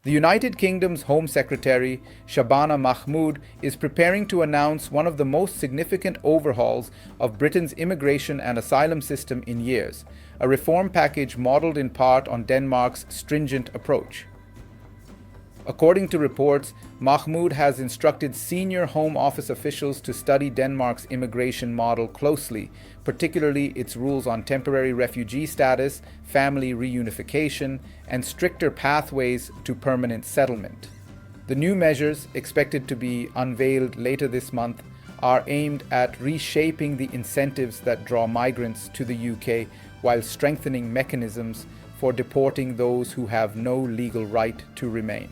The United Kingdom's Home Secretary Shabana Mahmood is preparing to announce one of the most significant overhauls of Britain's immigration and asylum system in years, a reform package modelled in part on Denmark's stringent approach. According to reports, Mahmood has instructed senior Home Office officials to study Denmark's immigration model closely, particularly its rules on temporary refugee status, family reunification, and stricter pathways to permanent settlement. The new measures, expected to be unveiled later this month, are aimed at reshaping the incentives that draw migrants to the UK while strengthening mechanisms for deporting those who have no legal right to remain.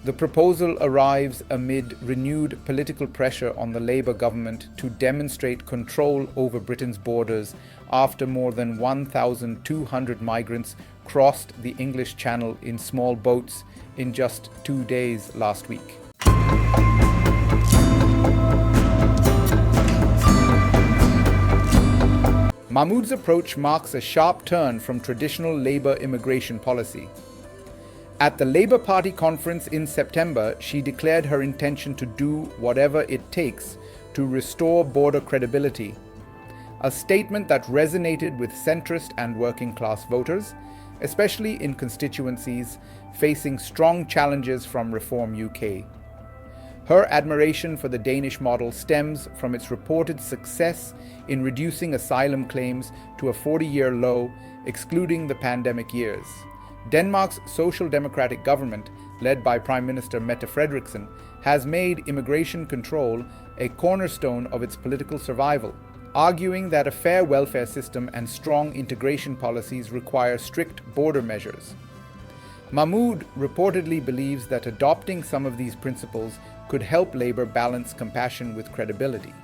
The proposal arrives amid renewed political pressure on the Labour government to demonstrate control over Britain's borders after more than 1,200 migrants crossed the English Channel in small boats in just 2 days last week. Mahmood's approach marks a sharp turn from traditional Labour immigration policy. At the Labour Party conference in September, she declared her intention to do whatever it takes to restore border credibility, a statement that resonated with centrist and working-class voters, especially in constituencies facing strong challenges from Reform UK. Her admiration for the Danish model stems from its reported success in reducing asylum claims to a 40-year low, excluding the pandemic years. Denmark's Social Democratic government, led by Prime Minister Mette Frederiksen, has made immigration control a cornerstone of its political survival, arguing that a fair welfare system and strong integration policies require strict border measures. Mahmood reportedly believes that adopting some of these principles could help Labour balance compassion with credibility,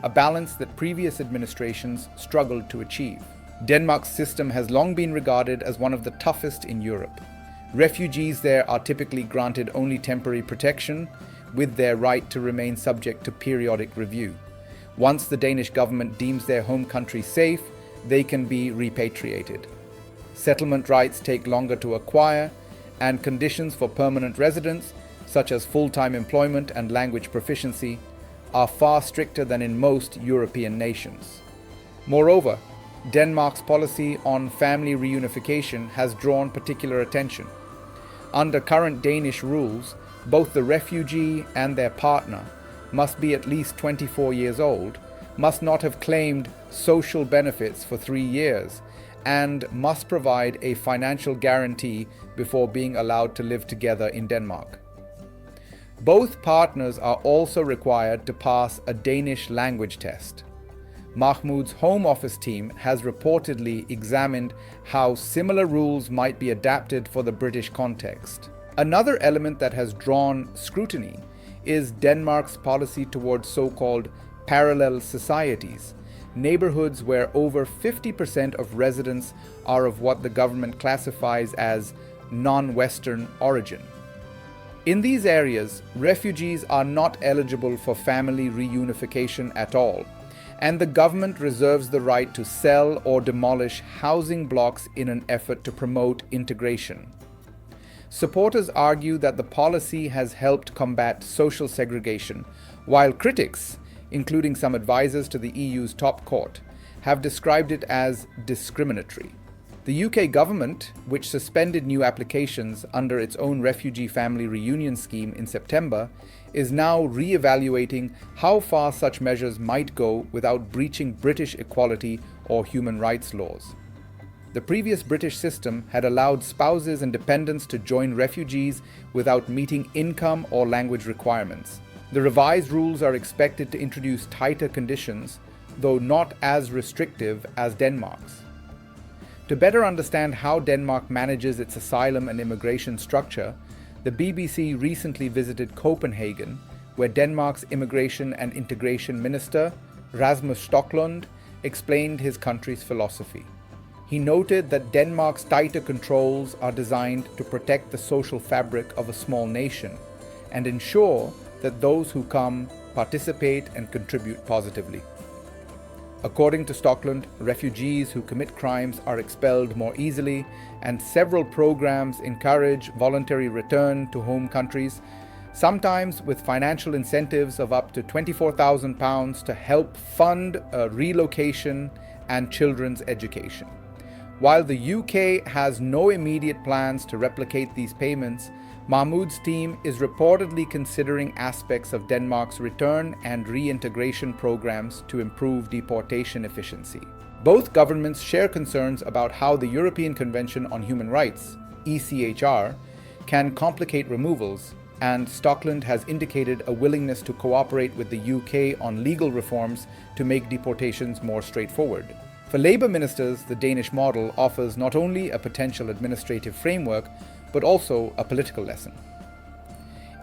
a balance that previous administrations struggled to achieve. Denmark's system has long been regarded as one of the toughest in Europe. Refugees there are typically granted only temporary protection, with their right to remain subject to periodic review. Once the Danish government deems their home country safe, they can be repatriated. Settlement rights take longer to acquire, and conditions for permanent residence, such as full-time employment and language proficiency, are far stricter than in most European nations. Moreover, Denmark's policy on family reunification has drawn particular attention. Under current Danish rules, both the refugee and their partner must be at least 24 years old, must not have claimed social benefits for 3 years, and must provide a financial guarantee before being allowed to live together in Denmark. Both partners are also required to pass a Danish language test. Mahmood's Home Office team has reportedly examined how similar rules might be adapted for the British context. Another element that has drawn scrutiny is Denmark's policy towards so-called parallel societies, neighborhoods where over 50% of residents are of what the government classifies as non-Western origin. In these areas, refugees are not eligible for family reunification at all, and the government reserves the right to sell or demolish housing blocks in an effort to promote integration. Supporters argue that the policy has helped combat social segregation, while critics, including some advisors to the EU's top court, have described it as discriminatory. The UK government, which suspended new applications under its own refugee family reunion scheme in September, is now re-evaluating how far such measures might go without breaching British equality or human rights laws. The previous British system had allowed spouses and dependents to join refugees without meeting income or language requirements. The revised rules are expected to introduce tighter conditions, though not as restrictive as Denmark's. To better understand how Denmark manages its asylum and immigration structure, the BBC recently visited Copenhagen, where Denmark's Immigration and Integration Minister, Rasmus Stoklund, explained his country's philosophy. He noted that Denmark's tighter controls are designed to protect the social fabric of a small nation and ensure that those who come participate and contribute positively. According to Stockland, refugees who commit crimes are expelled more easily, and several programs encourage voluntary return to home countries, sometimes with financial incentives of up to £24,000 to help fund a relocation and children's education. While the UK has no immediate plans to replicate these payments, Mahmood's team is reportedly considering aspects of Denmark's return and reintegration programs to improve deportation efficiency. Both governments share concerns about how the European Convention on Human Rights, ECHR, can complicate removals, and Stockland has indicated a willingness to cooperate with the UK on legal reforms to make deportations more straightforward. For Labour ministers, the Danish model offers not only a potential administrative framework, but also a political lesson.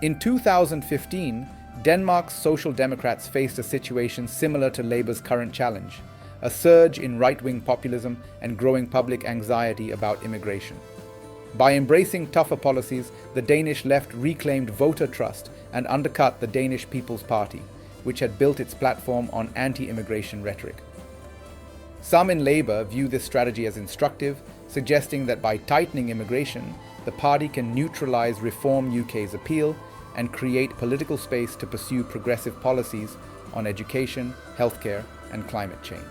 In 2015, Denmark's Social Democrats faced a situation similar to Labour's current challenge, a surge in right-wing populism and growing public anxiety about immigration. By embracing tougher policies, the Danish left reclaimed voter trust and undercut the Danish People's Party, which had built its platform on anti-immigration rhetoric. Some in Labour view this strategy as instructive, suggesting that by tightening immigration, the party can neutralize Reform UK's appeal and create political space to pursue progressive policies on education, healthcare, and climate change.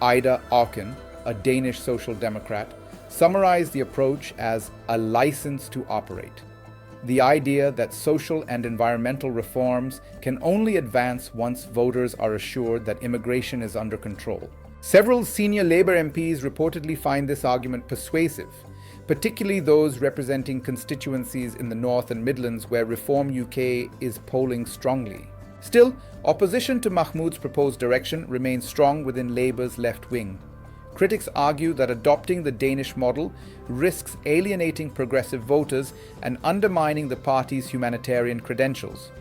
Ida Auken, a Danish social democrat, summarized the approach as a license to operate. The idea that social and environmental reforms can only advance once voters are assured that immigration is under control. Several senior Labour MPs reportedly find this argument persuasive, particularly those representing constituencies in the North and Midlands where Reform UK is polling strongly. Still, opposition to Mahmood's proposed direction remains strong within Labour's left wing. Critics argue that adopting the Danish model risks alienating progressive voters and undermining the party's humanitarian credentials.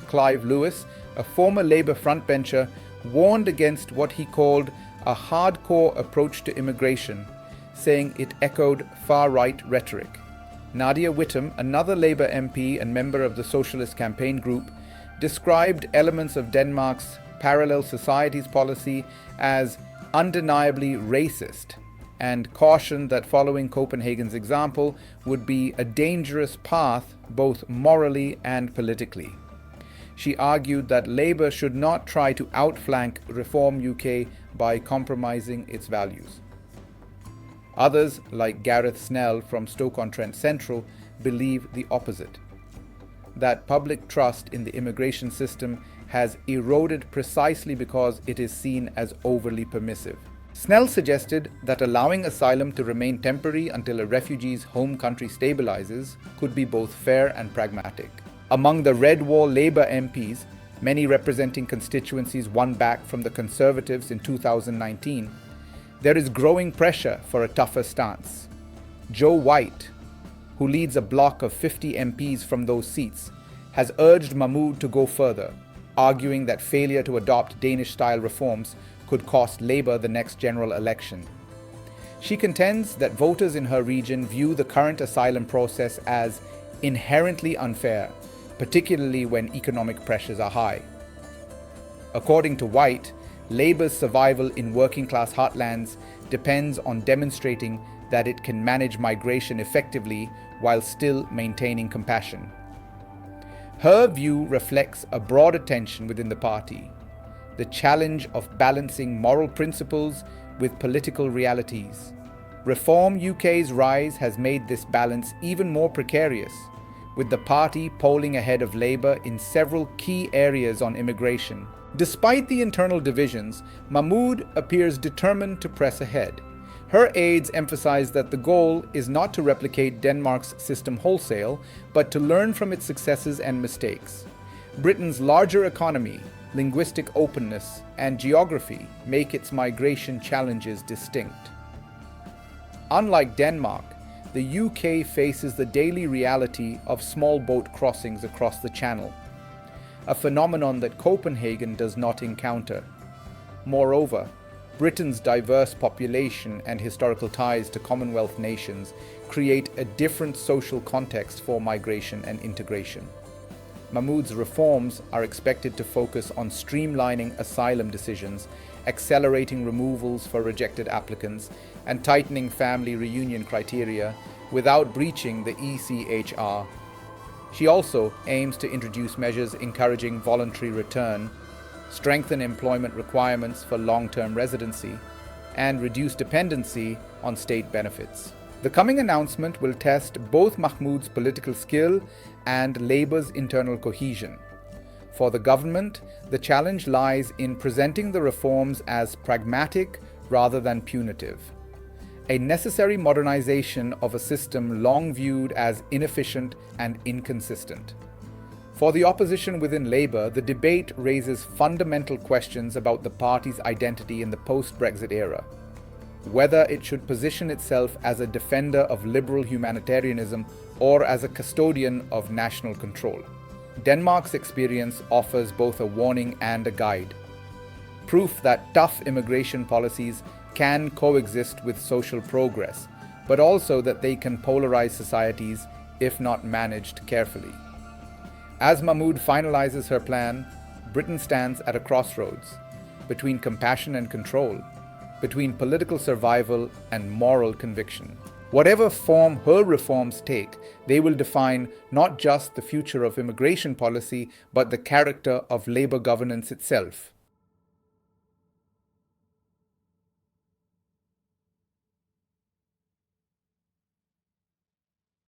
Clive Lewis, a former Labour frontbencher, warned against what he called a hardcore approach to immigration, saying it echoed far-right rhetoric. Nadia Whittome, another Labour MP and member of the Socialist Campaign Group, described elements of Denmark's parallel societies policy as undeniably racist and cautioned that following Copenhagen's example would be a dangerous path both morally and politically. She argued that Labour should not try to outflank Reform UK by compromising its values. Others, like Gareth Snell from Stoke-on-Trent Central, believe the opposite, that public trust in the immigration system has eroded precisely because it is seen as overly permissive. Snell suggested that allowing asylum to remain temporary until a refugee's home country stabilizes could be both fair and pragmatic. Among the Red Wall Labour MPs, many representing constituencies won back from the Conservatives in 2019, there is growing pressure for a tougher stance. Joe White, who leads a bloc of 50 MPs from those seats, has urged Mahmood to go further, arguing that failure to adopt Danish-style reforms could cost Labour the next general election. She contends that voters in her region view the current asylum process as inherently unfair, particularly when economic pressures are high. According to White, Labour's survival in working-class heartlands depends on demonstrating that it can manage migration effectively while still maintaining compassion. Her view reflects a broader tension within the party, the challenge of balancing moral principles with political realities. Reform UK's rise has made this balance even more precarious, with the party polling ahead of Labour in several key areas on immigration. Despite the internal divisions, Mahmood appears determined to press ahead. Her aides emphasize that the goal is not to replicate Denmark's system wholesale, but to learn from its successes and mistakes. Britain's larger economy, linguistic openness, and geography make its migration challenges distinct. Unlike Denmark, the UK faces the daily reality of small boat crossings across the Channel, a phenomenon that Copenhagen does not encounter. Moreover, Britain's diverse population and historical ties to Commonwealth nations create a different social context for migration and integration. Mahmood's reforms are expected to focus on streamlining asylum decisions accelerating removals for rejected applicants, and tightening family reunion criteria without breaching the ECHR. She also aims to introduce measures encouraging voluntary return, strengthen employment requirements for long-term residency, and reduce dependency on state benefits. The coming announcement will test both Mahmood's political skill and Labour's internal cohesion. For the government, the challenge lies in presenting the reforms as pragmatic rather than punitive, a necessary modernization of a system long viewed as inefficient and inconsistent. For the opposition within Labour, the debate raises fundamental questions about the party's identity in the post-Brexit era, whether it should position itself as a defender of liberal humanitarianism or as a custodian of national control. Denmark's experience offers both a warning and a guide, proof that tough immigration policies can coexist with social progress, but also that they can polarize societies if not managed carefully. As Mahmood finalizes her plan, Britain stands at a crossroads between compassion and control, between political survival and moral conviction. Whatever form her reforms take, they will define not just the future of immigration policy, but the character of Labour governance itself.